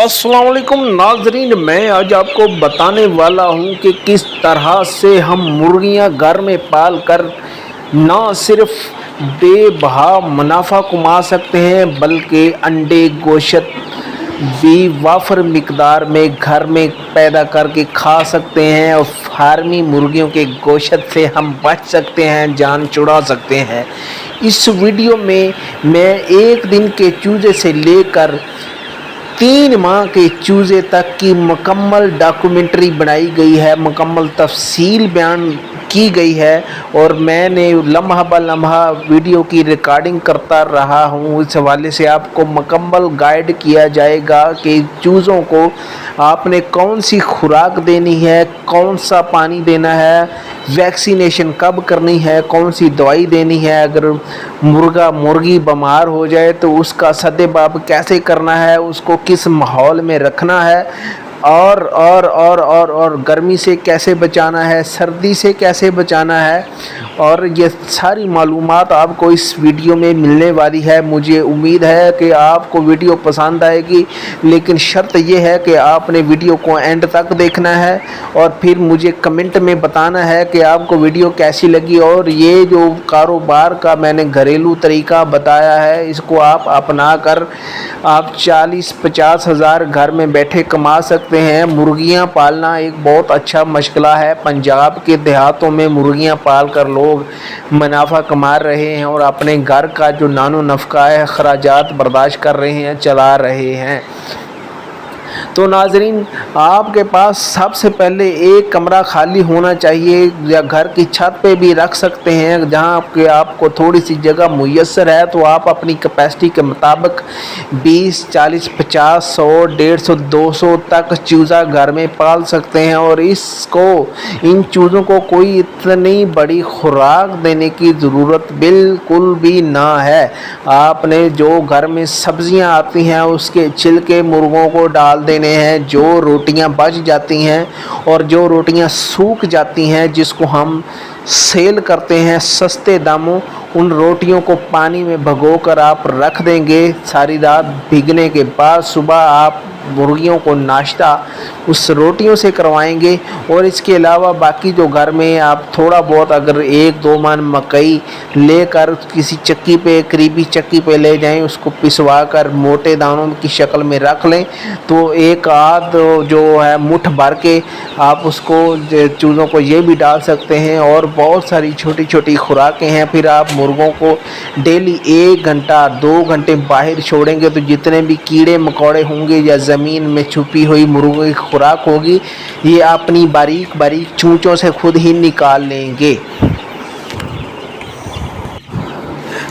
अस्सलाम वालेकुम नाजरीन, मैं आज आपको बताने वाला हूं कि किस तरह से हम मुर्गियां घर में पाल कर न सिर्फ बेबहा मुनाफा कमा सकते हैं बल्कि अंडे गोश्त भी वाफर मिकदार में घर में पैदा करके खा सकते हैं और फार्मी मुर्गियों के गोश्त से हम बच सकते हैं, जान छुड़ा सकते हैं। इस वीडियो में मैं एक दिन के चूजे से लेकर 3 माह के चूजे तक की मुकम्मल डॉक्यूमेंट्री बनाई गई है, मुकम्मल तफसील बयान की गई है और मैंने लम्हा ब लम्हा वीडियो की रिकॉर्डिंग करता रहा हूँ। इस हवाले से आपको मुकम्मल गाइड किया जाएगा कि चूज़ों को आपने कौन सी खुराक देनी है, कौन सा पानी देना है, वैक्सीनेशन कब करनी है, कौन सी दवाई देनी है, अगर मुर्गी बीमार हो जाए तो उसका सद्देबाब कैसे करना है, उसको किस माहौल में रखना है और गर्मी से कैसे बचाना है, सर्दी से कैसे बचाना है, और ये सारी मालूमात आपको इस वीडियो में मिलने वाली है। मुझे उम्मीद है कि आपको वीडियो पसंद आएगी, लेकिन शर्त यह है कि आपने वीडियो को एंड तक देखना है और फिर मुझे कमेंट में बताना है कि आपको वीडियो कैसी लगी। और ये जो कारोबार का मैंने घरेलू तरीका बताया है, इसको आप अपना कर आप 40-50 हज़ार घर में बैठे कमा सकते हैं। मुर्गियां पालना एक बहुत अच्छा मशगला है। पंजाब के देहातों में मुर्गियां पाल कर लोग मुनाफा कमा रहे हैं और अपने घर का जो नानो नफ़का है, अखराजात बर्दाश्त कर रहे हैं, चला रहे हैं। तो नाजरीन, आपके पास सबसे पहले एक कमरा खाली होना चाहिए, या घर की छत पे भी रख सकते हैं जहां आपको थोड़ी सी जगह मुयस्सर है। तो आप अपनी कैपेसिटी के मुताबिक 20, 40, 50, 100, 150, 200 तक चूज़ा घर में पाल सकते हैं। और इन चूज़ों को कोई इतनी बड़ी खुराक देने की ज़रूरत बिल्कुल भी ना है। आपने जो घर में सब्जियां आती हैं उसके छिलके मुर्गों को डाल देने हैं। जो रोटियां बच जाती हैं और जो रोटियां सूख जाती हैं, जिसको हम सेल करते हैं सस्ते दामों, उन रोटियों को पानी में भिगोकर आप रख देंगे। सारी रात भीगने के बाद सुबह आप मुर्गियों को नाश्ता उस रोटियों से करवाएंगे। और इसके अलावा बाकी जो घर में आप थोड़ा बहुत अगर 1-2 मन मकई लेकर किसी चक्की पे, करीबी चक्की पे ले जाएं, उसको पिसवा कर मोटे दानों की शक्ल में रख लें, तो एक आध जो है मुट्ठ भर के आप उसको चूज़ों को ये भी डाल सकते हैं। और बहुत सारी छोटी छोटी खुराकें हैं। फिर आप मुर्गों को डेली 1 घंटा 2 घंटे बाहर छोड़ेंगे तो जितने भी कीड़े मकोड़े होंगे या ज़मीन में छुपी हुई मुर्गों की खुराक होगी, ये अपनी बारीक बारीक चूंचों से खुद ही निकाल लेंगे।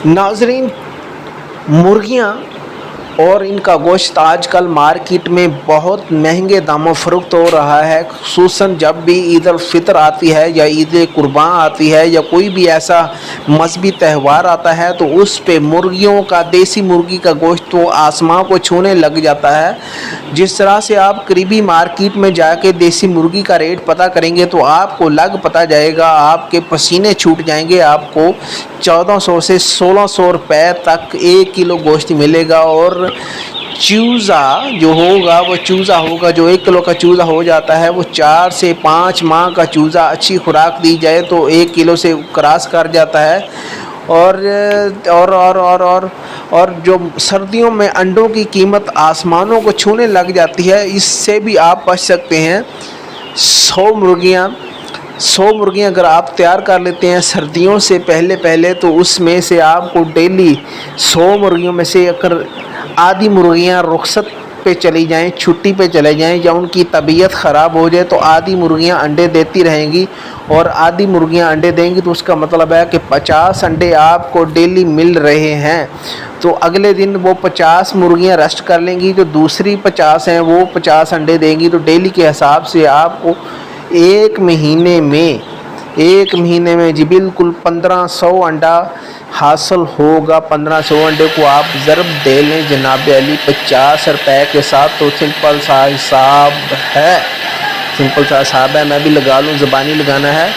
नाजरीन, मुर्गियां और इनका गोश्त आजकल मार्केट में बहुत महंगे दामों फ़रोख्त हो रहा है। खुसूसन जब भी ईद उल फितर आती है या ईद कुर्बान आती है या कोई भी ऐसा मजहबी त्यौहार आता है, तो उस पे मुर्गियों का, देसी मुर्गी का गोश्त तो आसमां को छूने लग जाता है। जिस तरह से आप करीबी मार्केट में जाके देसी मुर्गी का रेट पता करेंगे तो आपको पता जाएगा, आपके पसीने छूट जाएंगे। आपको 1400 से 1600 रुपये तक 1 किलो गोश्त मिलेगा। और चूज़ा जो होगा वो चूज़ा होगा जो 1 किलो का चूज़ा हो जाता है, वो 4 से 5 माह का चूज़ा अच्छी खुराक दी जाए तो 1 किलो से क्रॉस कर जाता है। और जो सर्दियों में अंडों की कीमत आसमानों को छूने लग जाती है, इससे भी आप बच सकते हैं। 100 मुर्गियाँ अगर आप तैयार कर लेते हैं सर्दियों से पहले तो उसमें से आपको डेली 100 मुर्गियों में से अगर आधी मुर्गियाँ रुखसत पे चली जाएं, छुट्टी पे चले जाएं, या उनकी तबीयत ख़राब हो जाए, तो आधी मुर्गियाँ अंडे देती रहेंगी और आधी मुर्गियाँ अंडे देंगी। तो उसका मतलब है कि 50 अंडे आपको डेली मिल रहे हैं। तो अगले दिन वो 50 मुर्गियाँ रेस्ट कर लेंगी, जो दूसरी 50 हैं वो 50 अंडे देंगी। तो डेली के हिसाब से आपको एक महीने में जी बिल्कुल 1500 अंडा हासिल होगा। 1500 अंडे को आप ज़रब दे लें जनाब अली 50 रुपये के साथ। तो सिंपल सा हिसाब है, मैं भी लगा लूँ, ज़बानी लगाना है।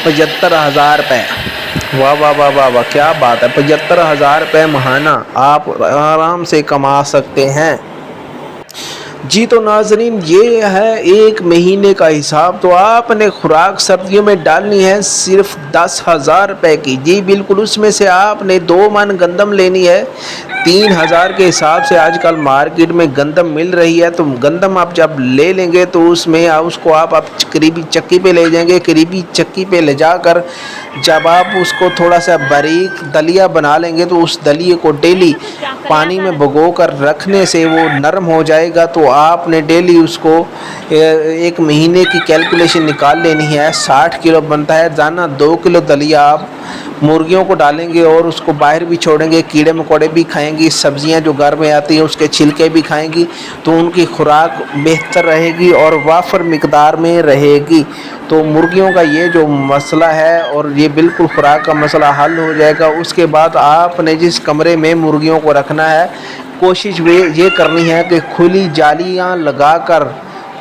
75,000 रुपये। वाह वाह वाह वाह वाह, क्या बात है। 75,000 रुपये महाना आप आराम से कमा सकते हैं। जी तो नाजरीन, ये है एक महीने का हिसाब। तो आपने खुराक सर्दियों में डालनी है सिर्फ 10,000 रुपये की। जी बिल्कुल, उसमें से आपने 2 मन गंदम लेनी है। 3,000 के हिसाब से आजकल मार्केट में गंदम मिल रही है। तो गंदम आप जब ले लेंगे तो उसमें उसको आप करीबी चक्की पे ले जाएंगे। करीबी चक्की पे ले जाकर जब आप उसको थोड़ा सा बारीक दलिया बना लेंगे तो उस दलिए को डेली पानी में भिगो कर रखने से वो नरम हो जाएगा। तो आपने डेली उसको 1 महीने की कैलकुलेशन निकाल लेनी है। 60 किलो बनता है दाना। 2 किलो दलिया आप मुर्गियों को डालेंगे और उसको बाहर भी छोड़ेंगे। कीड़े मकोड़े भी खाएंगी, सब्जियां जो घर में आती हैं उसके छिलके भी खाएंगी, तो उनकी खुराक बेहतर रहेगी और वाफर मिकदार में रहेगी। तो मुर्गियों का ये जो मसला है और ये बिल्कुल खुराक का मसला हल हो जाएगा। उसके बाद आपने जिस कमरे में मुर्गियों को रखना है, कोशिश ये करनी है कि खुली जालियां लगाकर,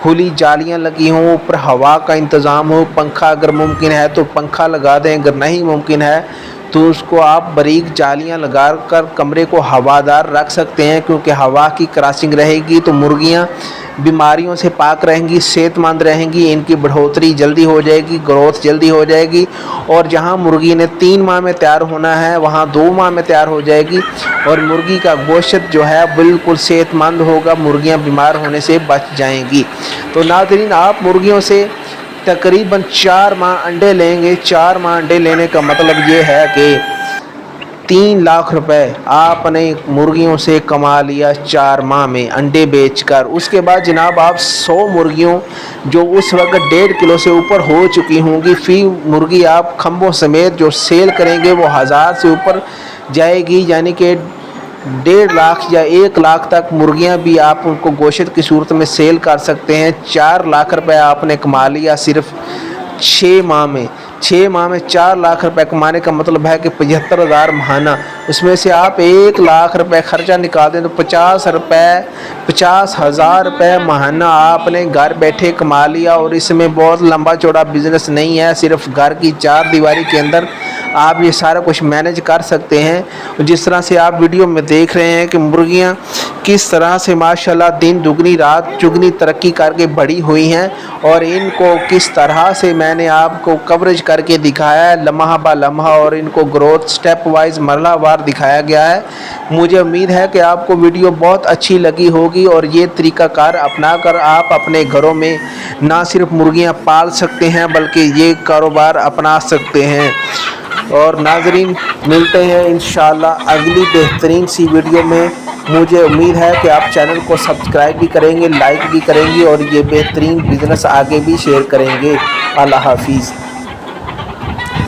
खुली जालियां लगी हों, ऊपर हवा का इंतज़ाम हो। पंखा अगर मुमकिन है तो पंखा लगा दें, अगर नहीं मुमकिन है तो उसको आप बारीक जालियां लगा कर कमरे को हवादार रख सकते हैं, क्योंकि हवा की क्रॉसिंग रहेगी तो मुर्गियां बीमारियों से पाक रहेंगी, सेहतमंद रहेंगी, इनकी बढ़ोतरी जल्दी हो जाएगी, ग्रोथ जल्दी हो जाएगी। और जहां मुर्गी ने 3 माह में तैयार होना है वहां 2 माह में तैयार हो जाएगी और मुर्गी का गोश्त जो है बिल्कुल सेहतमंद होगा, मुर्गियां बीमार होने से बच जाएंगी। तो नाज़रीन, आप मुर्गियों से तकरीबन 4 माह अंडे लेंगे। 4 माह अंडे लेने का मतलब ये है कि 3 लाख रुपए आपने मुर्गियों से कमा लिया 4 माह में अंडे बेचकर। उसके बाद जनाब आप 100 मुर्गियों जो उस वक्त 1.5 किलो से ऊपर हो चुकी होंगी, फी मुर्गी आप खंभों समेत जो सेल करेंगे वो 1000 से ऊपर जाएगी, यानी कि 1.5 लाख या 1 लाख तक मुर्गियां भी आप उनको गोश्त की सूरत में सेल कर सकते हैं। 4 लाख रुपए आपने कमा लिया सिर्फ 6 माह में। 6 माह में 4 लाख रुपए कमाने का मतलब है कि 75,000 महाना। उसमें से आप 1 लाख रुपए खर्चा निकाल दें तो 50,000 रुपये महाना आपने घर बैठे कमा लिया। और इसमें बहुत लंबा चौड़ा बिजनेस नहीं है, सिर्फ घर की 4 दीवारी के अंदर आप ये सारा कुछ मैनेज कर सकते हैं। जिस तरह से आप वीडियो में देख रहे हैं कि मुर्गियां किस तरह से माशाल्लाह दिन दुगनी रात चुगनी तरक्की करके बड़ी हुई हैं, और इनको किस तरह से मैंने आपको कवरेज करके दिखाया है लम्हा बा लम्हा, और इनको ग्रोथ स्टेप वाइज मरहलावार दिखाया गया है। मुझे उम्मीद है कि आपको वीडियो बहुत अच्छी लगी होगी और ये तरीक़ाकार अपनाकर आप अपने घरों में ना सिर्फ मुर्गियां पाल सकते हैं बल्कि ये कारोबार अपना सकते हैं। और नाजरीन, मिलते हैं इंशाअल्लाह अगली बेहतरीन सी वीडियो में। मुझे उम्मीद है कि आप चैनल को सब्सक्राइब भी करेंगे, लाइक भी करेंगे और ये बेहतरीन बिज़नेस आगे भी शेयर करेंगे। अल्लाह हाफिज़।